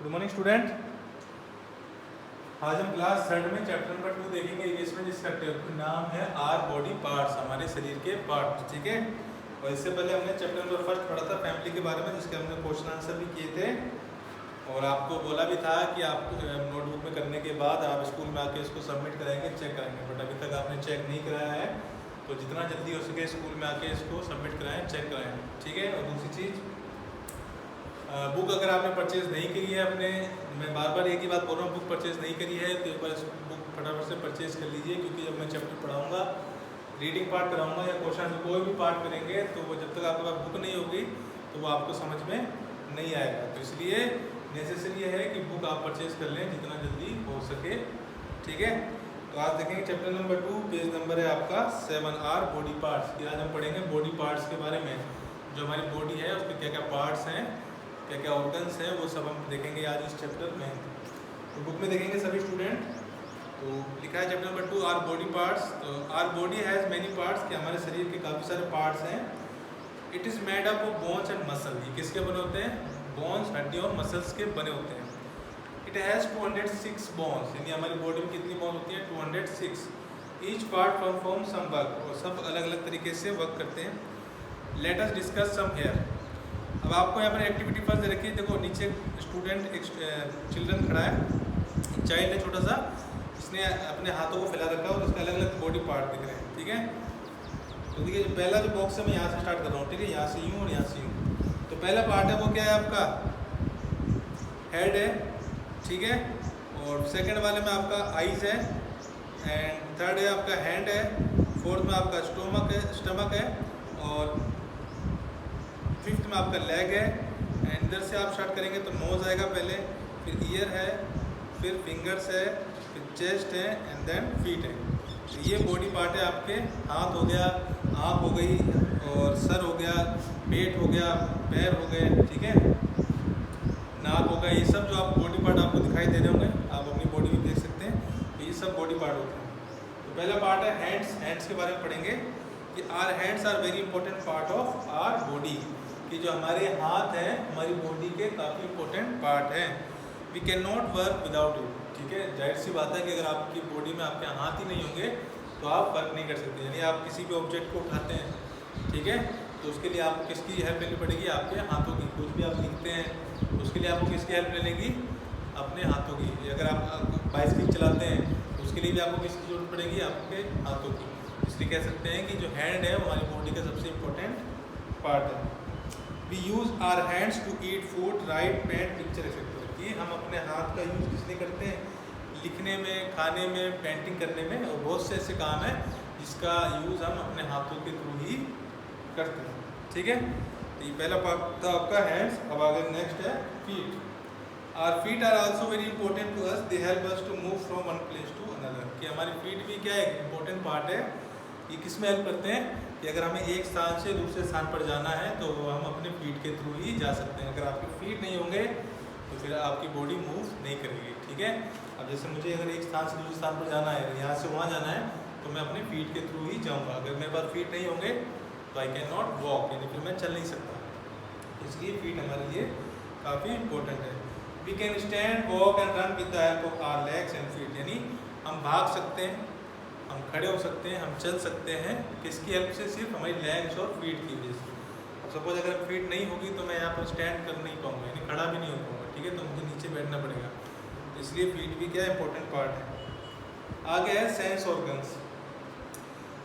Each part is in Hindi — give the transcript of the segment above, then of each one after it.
Good morning student. आज हम क्लास थर्ड में चैप्टर नंबर 2 देखेंगे। इसमें जिसका नाम है आर बॉडी पार्ट्स, हमारे शरीर के पार्ट। ठीक है, और इससे पहले हमने चैप्टर नंबर फर्स्ट पढ़ा था फैमिली के बारे में, जिसके हमने क्वेश्चन आंसर भी किए थे और आपको बोला भी था कि आप नोटबुक में करने के बाद आप स्कूल में आके इसको सबमिट कराएंगे, चेक कराएंगे। बट अभी तक आपने चेक नहीं कराया है, तो जितना जल्दी हो सके स्कूल में आके इसको सबमिट कराएं, चेक कराएं। ठीक है, और दूसरी चीज़, बुक अगर आपने परचेज़ नहीं करी है अपने, मैं बार बार एक ही बात बोल रहा हूँ, बुक परचेज़ नहीं करी है तो एक बार बुक फटाफट से परचेज़ कर लीजिए, क्योंकि जब मैं चैप्टर पढ़ाऊँगा, रीडिंग पार्ट कराऊँगा या क्वेश्चन कोई भी पार्ट करेंगे, तो वो जब तक आपके पास बुक नहीं होगी तो वो आपको समझ में नहीं आएगा। तो इसलिए नेसेसरी है कि बुक आप परचेज़ कर लें जितना जल्दी हो सके। ठीक है, तो आज देखेंगे चैप्टर नंबर 2, पेज नंबर है आपका 7R बॉडी पार्ट्स की। आज हम पढ़ेंगे बॉडी पार्ट्स के बारे में, जो हमारी बॉडी है उसके क्या क्या पार्ट्स हैं, क्या क्या ऑर्गन्स हैं, वो सब हम देखेंगे आज इस चैप्टर में। तो बुक में देखेंगे सभी स्टूडेंट। तो लिखा है chapter number 2 our body parts. तो our body has many parts, कि हमारे शरीर के काफ़ी सारे पार्ट्स हैं। It is made up of bones and muscle. ये किसके बने होते हैं? बोन्स, हड्डी और मसल्स के बने होते हैं। इट हैज़ 206 बोन्स, यानी हमारी बॉडी में कितनी बोन होती है? 206। Each part perform some work, और सब अलग अलग तरीके से वर्क करते हैं। Let us discuss some here. अब आपको यहाँ पर एक्टिविटी फर्स्ट दे रखी है। देखो नीचे स्टूडेंट, एक चिल्ड्रन खड़ा है, एक चाइल्ड है छोटा सा, इसने अपने हाथों को फैला रखा है और उसके अलग अलग बॉडी पार्ट दिख रहे हैं। ठीक है, तो देखिए पहला जो बॉक्स है मैं यहाँ से स्टार्ट कर रहा हूँ। ठीक है, यहाँ से यूँ और यहाँ से यूँ। तो पहला पार्ट है वो क्या है आपका? हेड है। ठीक है, और सेकेंड वाले में आपका आइज़ है, एंड थर्ड है आपका हैंड है, फोर्थ में आपका स्टमक है, और फिफ्थ में आपका लेग है। एंड इधर से आप स्टार्ट करेंगे तो नोज़ आएगा पहले, फिर ईयर है, फिर फिंगर्स है, फिर चेस्ट है, एंड देन फीट है। तो ये बॉडी पार्ट है आपके। हाथ हो गया, आँख हो गई, और सर हो गया, पेट हो गया, पैर हो गए, ठीक है, नाक हो गया। ये सब जो आप बॉडी पार्ट आपको दिखाई दे रहे होंगे, आप अपनी बॉडी में देख सकते हैं, तो ये सब बॉडी पार्ट होते हैं। तो पहला पार्ट है हैंड्स। हैंड्स के बारे में पढ़ेंगे कि our hands are very important part of our body, कि जो हमारे हाथ हैं हमारी बॉडी के काफ़ी इंपॉर्टेंट पार्ट हैं। We can not work without it. ठीक है, जाहिर सी बात है कि अगर आपकी बॉडी में आपके हाथ ही नहीं होंगे तो आप वर्क नहीं कर सकते। यानी आप किसी भी ऑब्जेक्ट को उठाते हैं, ठीक है, तो उसके लिए आपको किसकी हेल्प लेनी पड़ेगी? आपके हाथों की। कुछ भी आप लिखते हैं तो उसके लिए आपको किसकी हेल्प लेगी? अपने हाथों की। अगर आप बाइसिकल चलाते हैं तो उसके लिए भी आपको किसकी जरूरत पड़ेगी? आपके हाथों की। इसलिए कह सकते हैं कि जो हैंड है वो हमारी बॉडी का सबसे इम्पोर्टेंट पार्ट है। We use our hands to eat food, write, paint, picture etcetera. कि हम अपने हाथ का यूज़ किस लिए करते हैं? लिखने में, खाने में, पेंटिंग करने में, और बहुत से ऐसे काम हैं जिसका यूज़ हम अपने हाथों के थ्रू ही करते हैं। ठीक है, तो ये पहला पार्ट था आपका हैंड्स। अब आगे नेक्स्ट है feet. Our feet are also very important to us, they help us to move from one place to another. कि हमारी फीट भी क्या है? इंपॉर्टेंट पार्ट है। ये किस में हेल्प करते हैं? कि अगर हमें एक स्थान से दूसरे स्थान पर जाना है तो हम अपने फीट के थ्रू ही जा सकते हैं। अगर आपके फीट नहीं होंगे तो फिर आपकी बॉडी मूव नहीं करेगी। ठीक है, अब जैसे मुझे अगर एक स्थान से दूसरे स्थान पर जाना है, यहाँ से वहाँ जाना है, तो मैं अपने फीट के थ्रू ही जाऊँगा। अगर मेरे पास फीट नहीं होंगे तो आई कैन नॉट वॉक, यानी फिर मैं चल नहीं सकता। इसलिए फीट हमारे लिए काफ़ी इंपॉर्टेंट है। We can stand, walk and run with the help of our legs and feet. यानी हम भाग सकते हैं, हम खड़े हो सकते हैं, हम चल सकते हैं। किसकी हेल्प से? सिर्फ हमारी लेग्स और फीट की वजह से। अब सपोज अगर फीट नहीं होगी तो मैं यहाँ पर स्टैंड कर नहीं पाऊँगा, यानी खड़ा भी नहीं हो पाऊँगा। ठीक है, तो मुझे नीचे बैठना पड़ेगा। इसलिए फीट भी क्या इंपॉर्टेंट पार्ट है। आगे है sense organs.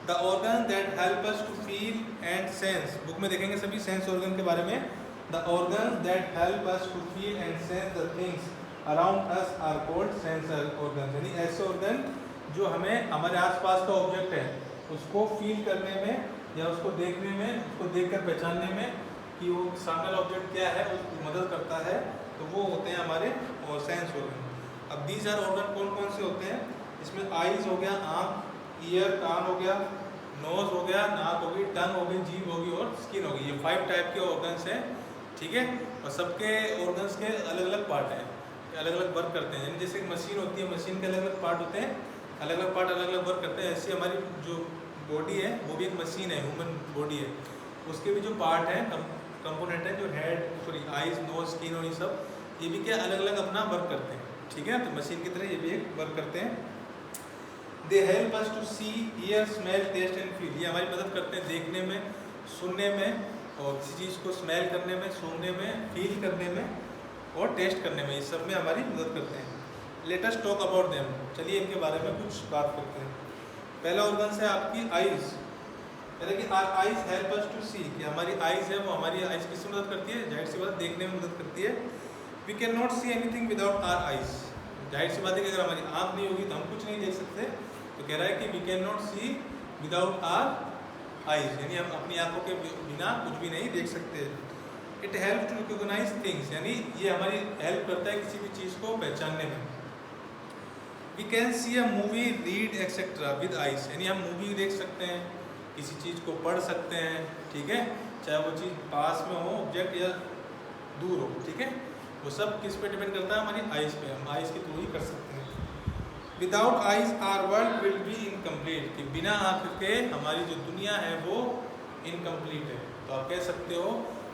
The organ that help us to feel and sense. Book में देखेंगे सभी सेंस ऑर्गन के बारे में। The organ that help us to feel and sense the things around us are called sense organ. यानी ऐसे ऑर्गन जो हमें हमारे आसपास का ऑब्जेक्ट है उसको फील करने में या उसको देखने में, उसको देखकर पहचानने में कि वो सामने ऑब्जेक्ट क्या है उसकी मदद करता है, तो वो होते हैं हमारे और सेंस ऑर्गन। अब दीज आर ऑर्गन कौन कौन से होते हैं? इसमें आइज़ हो गया, आँख, ईयर, कान हो गया, नोज़ हो गया, नाक हो गई, टंग हो गई, जीभ होगी और स्किन होगी। ये 5 टाइप के ऑर्गन्स हैं। ठीक है, और सबके ऑर्गन्स के अलग अलग पार्ट हैं, अलग अलग वर्क करते हैं। यानी जैसे एक मशीन होती है, मशीन के अलग अलग पार्ट होते हैं, अलग अलग पार्ट अलग अलग वर्क करते हैं। ऐसे हमारी जो बॉडी है वो भी एक मशीन है, ह्यूमन बॉडी है, उसके भी जो पार्ट हैं, कंपोनेंट हैं, जो head, sorry eyes, nose, skin और ये सब, ये भी क्या अलग अलग अपना वर्क करते हैं, ठीक है। तो मशीन की तरह ये भी एक वर्क करते हैं। They help us to see, hear, smell, taste and feel. ये हमारी मदद करते हैं देखने में, सुनने में, और किसी चीज़ को स्मेल करने में, सूंघने में, फील करने में और टेस्ट करने में, ये सब में हमारी मदद करते हैं। Let us talk about them. चलिए इनके बारे में कुछ बात करते हैं। पहला ऑर्गन है आपकी आइज़। पहले कि आइज़ हेल्प अस टू सी, कि हमारी आइज़ है वो हमारी आइज़ किससे मदद करती है, जाहिर सी बात देखने में मदद करती है। We can not see anything without our eyes. जाहिर सी बात है कि अगर हमारी आँख नहीं होगी तो हम कुछ नहीं देख सकते। तो कह रहा है कि we can not see without our eyes, यानी हम अपनी आँखों के बिना कुछ भी नहीं देख सकते। It help to recognize things, यानी ये हमारी हेल्प करता है किसी भी चीज़ को पहचानने में। We can see a movie, read etcetera with eyes, यानी हम मूवी देख सकते हैं, किसी चीज़ को पढ़ सकते हैं, ठीक है, चाहे वो चीज़ पास में हो ऑब्जेक्ट या दूर हो, ठीक है। वो सब किस पे डिपेंड करता है, हमारी आइज़ पे। हम आइज़ के थ्रू ही कर सकते हैं। Without eyes our world will be incomplete, कि बिना आँख के हमारी जो दुनिया है वो इनकम्प्लीट है। तो आप कह सकते हो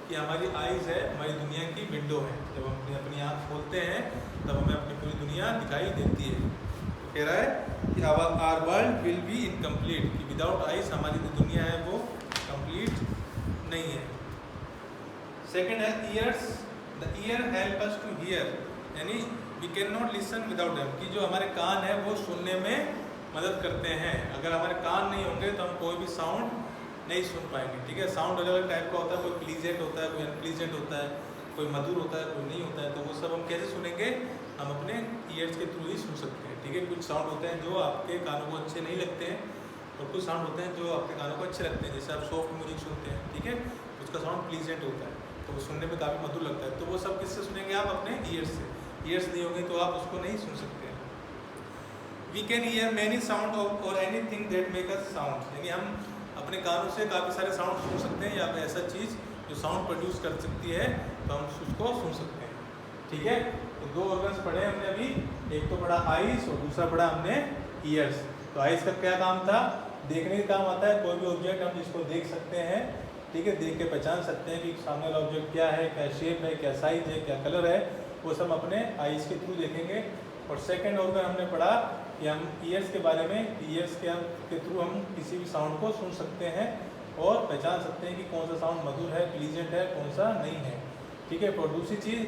कि हमारी आइज़ है हमारी दुनिया की विंडो है। जब हम अपनी आँख खोलते हैं तब हमें अपनी पूरी दुनिया दिखाई देती है। तो कह रहा है कि our world will be incomplete, कि विदाउट आइज़ हमारी जो दुनिया है वो कंप्लीट नहीं है। सेकेंड है ears. The ear help us to hear, यानी we can not listen without them, कि जो हमारे कान है वो सुनने में मदद करते हैं। अगर हमारे कान नहीं होंगे तो हम कोई भी साउंड नहीं सुन पाएंगे, ठीक है। साउंड अलग अलग टाइप का होता है, कोई प्लीजेंट होता है, कोई अनप्लीजेंट होता है, कोई मधुर होता है, कोई नहीं होता है। तो वो सब हम कैसे सुनेंगे, हम अपने ईयर्स के थ्रू ही सुन सकते हैं, ठीक है। कुछ साउंड होते हैं जो आपके कानों को अच्छे नहीं लगते हैं, और कुछ साउंड होते हैं जो आपके कानों को अच्छे लगते हैं। जैसे आप सॉफ्ट म्यूजिक सुनते हैं, ठीक है, उसका साउंड प्लीजेंट होता है, तो वो सुनने में काफ़ी मधुर लगता है। तो वो सब किससे सुनेंगे आप, अपने ईयर्स से। ईयर्स नहीं होंगे तो आप उसको नहीं सुन सकते। We can hear many sound और any thing that make us sound, यानी हम अपने कानों से काफ़ी सारे साउंड सुन सकते हैं, या फिर ऐसा चीज़ जो साउंड प्रोड्यूस कर सकती है तो हम उसको सुन सकते हैं, ठीक है। तो दो ऑर्गन्स पढ़े हमने अभी, एक तो पढ़ा आइज़ और दूसरा पढ़ा हमने ईयर्स। तो आइज़ का क्या काम था, देखने का काम आता है। कोई भी ऑब्जेक्ट हम जिसको देख सकते हैं, ठीक है, देख के पहचान सकते हैं कि सामने वाला ऑब्जेक्ट क्या है, क्या शेप है, क्या साइज है, क्या कलर है, वो सब अपने आइज़ के थ्रू देखेंगे। और सेकेंड ऑर्गन हमने पढ़ा कि हम ईयर्स के बारे में, ईयर्स के थ्रू हम किसी भी साउंड को सुन सकते हैं और पहचान सकते हैं कि कौन सा साउंड मधुर है, प्लीजेंट है, कौन सा नहीं है, ठीक है। और दूसरी चीज़,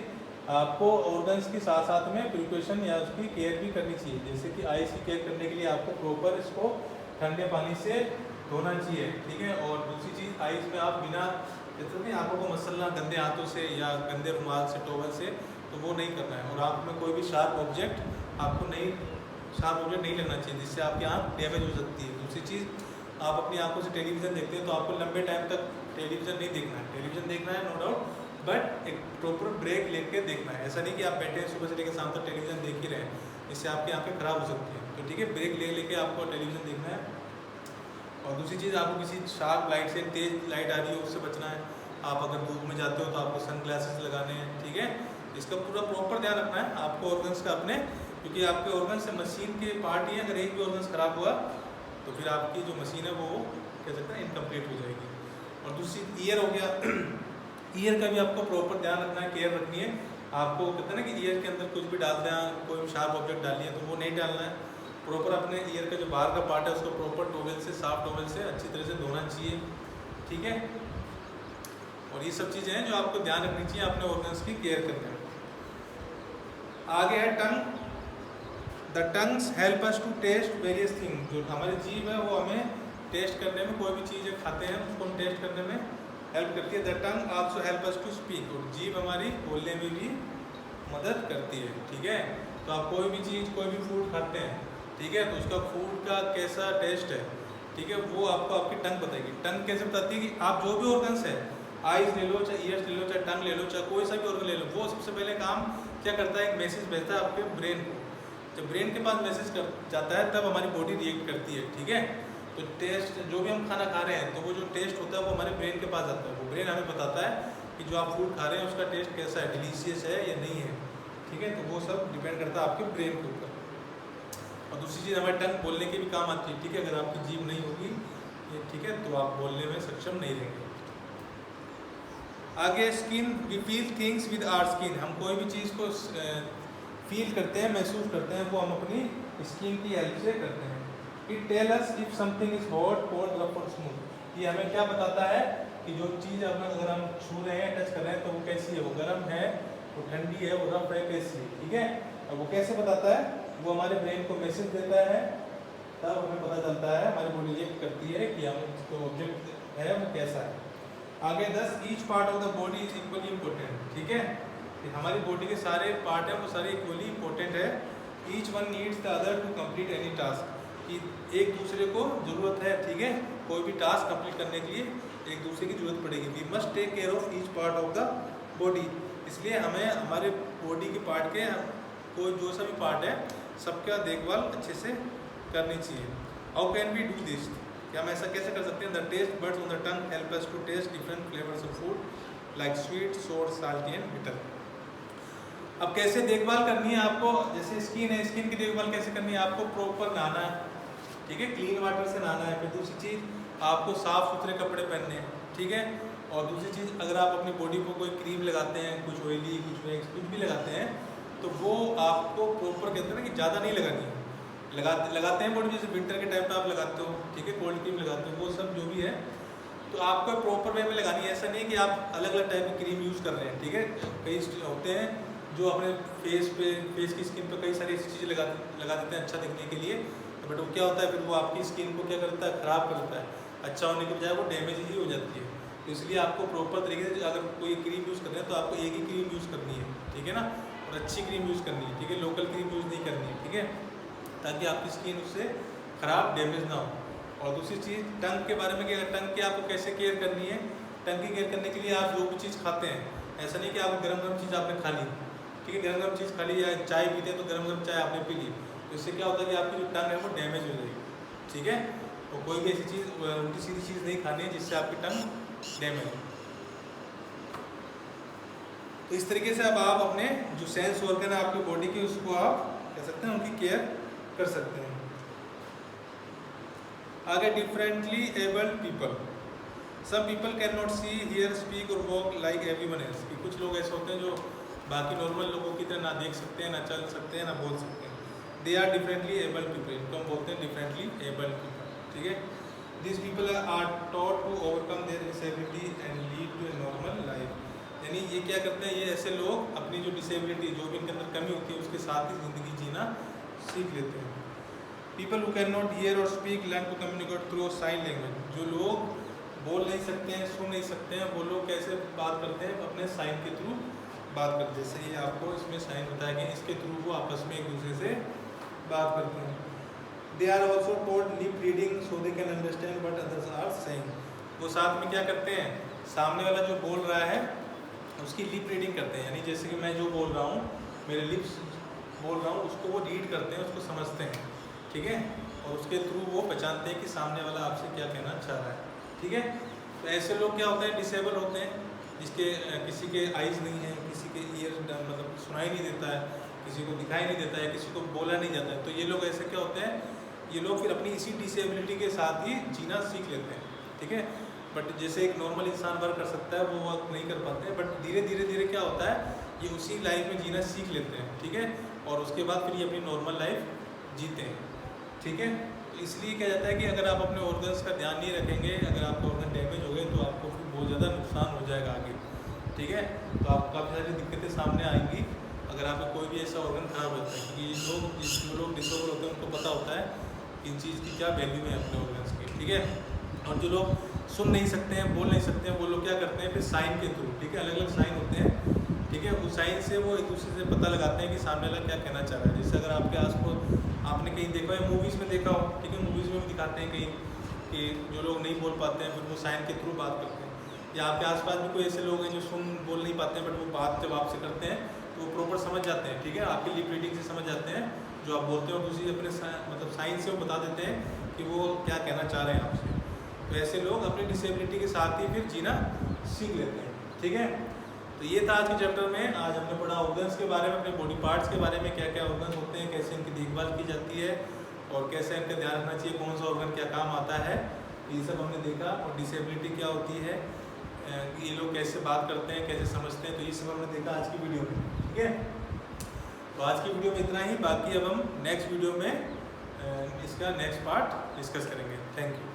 आपको ऑर्गन्स के साथ साथ में प्रिपरेशन या उसकी केयर भी करनी चाहिए। जैसे कि आइज़ की केयर करने के लिए आपको प्रॉपर इसको ठंडे पानी से धोना चाहिए, ठीक है। और दूसरी चीज़, आइज़ में आप बिना जैसे नहीं आँखों को मसलना गंदे हाथों से या गंदे रुमाल से, टॉवल से, तो वो नहीं करना है। और आँख में कोई भी शार्प ऑब्जेक्ट आपको नहीं लगना चाहिए, जिससे आपकी आँख डैमेज हो सकती है। दूसरी चीज़, आप अपनी आँखों से टेलीविज़न देखते हैं तो आपको लंबे टाइम तक टेलीविज़न नहीं देखना है। टेलीविज़न देखना है नो डाउट, बट एक प्रॉपर ब्रेक लेके देखना है। ऐसा नहीं कि आप बैठे हैं सुबह से लेकर शाम तक टेलीविज़न देख ही रहे हैं, इससे आपकी आँखें ख़राब हो सकती हैं। तो ठीक है, ब्रेक लेके आपको टेलीविज़न देखना है। और दूसरी चीज़, आपको किसी शार्प लाइट से, तेज़ लाइट आ रही है उससे बचना है। आप अगर धूप में जाते हो तो आपको सन ग्लासेस लगाने हैं, ठीक है। इसका पूरा प्रॉपर ध्यान रखना है आपको ऑर्गन्स का अपने, क्योंकि आपके ऑर्गन से मशीन के पार्ट ही हैं। अगर एक भी ऑर्गन्स खराब हुआ तो फिर आपकी जो मशीन है वो कह सकते हैं इनकम्प्लीट हो जाएगी। और दूसरी ईयर हो गया, ईयर का भी आपको प्रॉपर ध्यान रखना है, केयर रखनी है। आपको कहते हैं ना कि ईयर के अंदर कुछ भी डालते हैं, कोई भी शार्प ऑब्जेक्ट डालिए तो वो नहीं डालना है। प्रॉपर अपने ईयर का जो बाहर का पार्ट है उसको प्रॉपर टॉवल से, साफ टॉवल से अच्छी तरह से धोना चाहिए, ठीक है। और ये सब चीज़ें हैं जो आपको ध्यान रखनी चाहिए अपने ऑर्गन्स की केयर करने में। आगे है tongue. The tongues help us to taste various thing. जो हमारी जीभ है वो हमें टेस्ट करने में, कोई भी चीज़ खाते हैं उसको हम टेस्ट करने में हेल्प करती है। The tongue also help us to speak. और जीभ हमारी बोलने में भी मदद करती है, ठीक है। तो आप कोई भी चीज़, कोई भी फूड खाते हैं, ठीक है, तो उसका फूड का कैसा टेस्ट है, ठीक है, वो आपको आपकी टंग बताएगी। टंग कैसे बताती है कि आप जो भी ऑर्गन्स है, आइज़ ले लो, चाहे ईयर्स ले लो, चाहे टंग ले लो, चाहे कोई सा भी ऑर्गन ले लो, वो सबसे पहले काम क्या करता है, एक मैसेज भेजता है आपके ब्रेन को। जब ब्रेन के पास मैसेज कर जाता है तब हमारी बॉडी रिएक्ट करती है, ठीक है। तो टेस्ट, जो भी हम खाना खा रहे हैं तो वो जो टेस्ट होता है वो हमारे ब्रेन के पास आता है। वो ब्रेन हमें बताता है कि जो आप फूड खा रहे हैं उसका टेस्ट कैसा है, डिलीशियस है या नहीं है, ठीक है। तो वो सब डिपेंड करता है आपके ब्रेन के ऊपर। और दूसरी चीज़, हमारे टंग बोलने की भी काम आती है, ठीक है। अगर आपकी जीभ नहीं होगी, ठीक है, तो आप बोलने में सक्षम नहीं रहेंगे। आगे skin, we feel things with our skin, हम कोई भी चीज़ को फील करते हैं, महसूस करते हैं, वो हम अपनी स्किन की हेल्प से करते हैं। It tell us if something is hot, cold, rough और स्मूथ। ये हमें क्या बताता है कि जो चीज़ अगर हम छू रहे हैं, टच कर रहे हैं, तो वो कैसी है, वो गर्म है, वो ठंडी है, वो रफ है, कैसी है, ठीक है। और वो कैसे बताता है, वो हमारे ब्रेन को मैसेज देता है, तब हमें पता चलता है, हमारी बॉडी रिएक्ट करती है कि हम जो ऑब्जेक्ट है वो कैसा है। आगे 10 each part of the body is equally important, ठीक है। कि हमारी बॉडी के सारे पार्ट हैं वो सारे इक्वली इम्पोर्टेंट है। Each one needs the other to complete any task, कि एक दूसरे को ज़रूरत है, ठीक है, कोई भी टास्क कंप्लीट करने के लिए एक दूसरे की ज़रूरत पड़ेगी। We must take care of each part of the body, इसलिए हमें हमारे बॉडी के पार्ट के, कोई जो सा भी पार्ट है सबका देखभाल अच्छे से करनी चाहिए। How can we do this, क्या हम ऐसा कैसे कर सकते हैं। The taste buds on the tongue help us to taste different flavours of food like sweet, sour, salty and bitter. अब कैसे देखभाल करनी है आपको, जैसे स्किन है, स्किन की देखभाल कैसे करनी है, आपको प्रॉपर नहाना है, ठीक है, क्लीन वाटर से नहाना है। फिर दूसरी चीज़ आपको साफ़ सुथरे कपड़े पहनने हैं, ठीक है। और दूसरी चीज़, अगर आप अपनी बॉडी को कोई क्रीम लगाते हैं, कुछ ऑयली, कुछ वैक्स, कुछ भी लगाते हैं, तो वो आपको प्रॉपर कहते हैं ना कि ज़्यादा नहीं लगानी है। लगाते हैं बॉडी, जैसे विंटर के टाइम पे आप लगाते हो, ठीक है, कोल्ड क्रीम लगाते हो, वो सब जो भी है तो आपको प्रॉपर वे में लगानी है। ऐसा नहीं है कि आप अलग अलग टाइप की क्रीम यूज़ कर रहे हैं, ठीक है। कई होते हैं जो अपने फेस की स्किन पे कई सारी ऐसी चीज़ें लगा देते हैं अच्छा दिखने के लिए, बट वो क्या होता है, फिर वो आपकी स्किन को क्या करता है, ख़राब कर देता है। अच्छा होने के बजाय वो डैमेज ही हो जाती है। तो इसलिए आपको प्रॉपर तरीके से अगर कोई क्रीम यूज़ कर रहे हैं तो आपको एक ही क्रीम यूज़ करनी है, ठीक है ना, और अच्छी क्रीम यूज़ करनी है, ठीक है, लोकल क्रीम यूज़ नहीं करनी है, ठीक है, ताकि आपकी स्किन उससे ख़राब, डैमेज ना हो। और दूसरी चीज़, टंग के बारे में, कि टंग की आपको कैसे केयर करनी है। टंग की केयर करने के लिए आप जो भी चीज़ खाते हैं, ऐसा नहीं कि आप गर्म चीज़ आपने खा ली, ठीक है, गर्म चीज़ खा ली, या चाय पीते हैं तो गर्म चाय आपने पी ली, तो इससे क्या होता है कि आपकी जो टंग है वो डैमेज हो जाएगी, ठीक है। तो कोई भी ऐसी चीज़, उल्टी सीधी चीज़ नहीं खानी है जिससे आपकी टंग डैमेज हो। तो इस तरीके से अब आप अपने जो सेंस ऑर्गन है आपकी बॉडी की, उसको आप कह सकते हैं उनकी केयर कर सकते हैं। आगे, differently abled people, some people can not see, hear, speak और वॉक लाइक एवरीवन एल्स, कि कुछ लोग ऐसे होते हैं जो बाकी नॉर्मल लोगों की तरह ना देख सकते हैं, ना चल सकते हैं, ना बोल सकते हैं। They are differently abled people, इनको हम बोलते हैं डिफरेंटली एबल्ड पीपल, ठीक है। This people are taught to overcome their disability and lead to a normal life, यानी ये क्या करते हैं, ये ऐसे लोग अपनी जो डिसेबिलिटी, जो भी इनके अंदर कमी होती है, उसके साथ ही ज़िंदगी जीना सीख लेते हैं। People who can not hear or speak learn to communicate through sign language, जो लोग बोल नहीं सकते हैं, सुन नहीं सकते हैं, वो लोग कैसे बात करते हैं, अपने साइन के थ्रू बात करते हैं। जैसे ये आपको इसमें साइन बताया गया, इसके थ्रू वो आपस में एक दूसरे से बात करते हैं। They are also told lip reading so they can understand what others are saying, वो साथ में क्या करते हैं, सामने वाला जो बोल रहा है उसकी लिप रीडिंग करते हैं, यानी जैसे कि मैं जो बोल रहा हूँ, मेरे लिप्स बोल रहा हूँ, उसको वो रीड करते हैं, उसको समझते हैं, ठीक है, और उसके थ्रू वो पहचानते हैं कि सामने वाला आपसे क्या कहना चाह रहा है, ठीक है। तो ऐसे लोग क्या होते हैं, डिसेबल होते हैं, जिसके किसी के आइज़ नहीं है, किसी के ईयर मतलब सुनाई नहीं देता है, किसी को दिखाई नहीं देता है, किसी को बोला नहीं जाता है, तो ये लोग ऐसे क्या होते हैं, ये लोग फिर अपनी इसी डिसेबिलिटी के साथ ही जीना सीख लेते हैं, ठीक है। बट जैसे एक नॉर्मल इंसान वर्क कर सकता है, वो वर्क नहीं कर पाते हैं, बट धीरे धीरे क्या होता है, ये उसी लाइफ में जीना सीख लेते हैं, ठीक है, और उसके बाद फिर ये अपनी नॉर्मल लाइफ जीते हैं, ठीक है। तो इसलिए कहा जाता है कि अगर आप अपने ऑर्गन्स का ध्यान नहीं रखेंगे, अगर आपका ऑर्गन डैमेज हो गए तो आपको फिर बहुत ज़्यादा नुकसान हो जाएगा आगे, ठीक है। तो आपको काफ़ी सारी दिक्कतें सामने आएंगी अगर आपका कोई भी ऐसा ऑर्गन खराब होता है, क्योंकि जो लोग डिसेबल होते हैं उनको पता होता है इन चीज़ की क्या वैल्यू है अपने ऑर्गन्स की, ठीक है। और जो लोग सुन नहीं सकते हैं, बोल नहीं सकते हैं, वो लोग क्या करते हैं, फिर साइन के थ्रू, ठीक है, अलग अलग साइन होते हैं, ठीक है, उस साइन से वो एक दूसरे से पता लगाते हैं कि सामने वाला क्या कहना चाह रहा है। जैसे अगर आपके आसपास आपने कहीं देखा है, मूवीज़ में देखा हो, ठीक है, मूवीज़ में भी दिखाते हैं कहीं कि जो लोग नहीं बोल पाते हैं फिर वो साइन के थ्रू बात करते हैं, या आपके आसपास भी कोई ऐसे लोग हैं जो बोल नहीं पाते हैं, बट वो बात जब आपसे करते हैं तो वो प्रॉपर समझ जाते हैं, ठीक है, आपकी लिप रीडिंग से समझ जाते हैं जो आप बोलते हैं, और दूसरी अपने मतलब साइन से वो बता देते हैं कि वो क्या कहना चाह रहे हैं आपसे। तो ऐसे लोग अपनी डिसेबिलिटी के साथ ही फिर जीना सीख लेते हैं, ठीक है। तो ये था आज के चैप्टर में। आज हमने पढ़ा ऑर्गन्स के बारे में, अपने बॉडी पार्ट्स के बारे में, क्या क्या ऑर्गन्स होते हैं, कैसे इनकी देखभाल की जाती है और कैसे इनका ध्यान रखना चाहिए, कौन सा ऑर्गन क्या काम आता है, ये सब हमने देखा। और डिसेबिलिटी क्या होती है, ये लोग कैसे बात करते हैं, कैसे समझते हैं, तो ये सब हमने देखा आज की वीडियो में। ठीक है, तो आज की वीडियो में इतना ही। बाकी अब हम नेक्स्ट वीडियो में इसका नेक्स्ट पार्ट डिस्कस करेंगे। Thank you.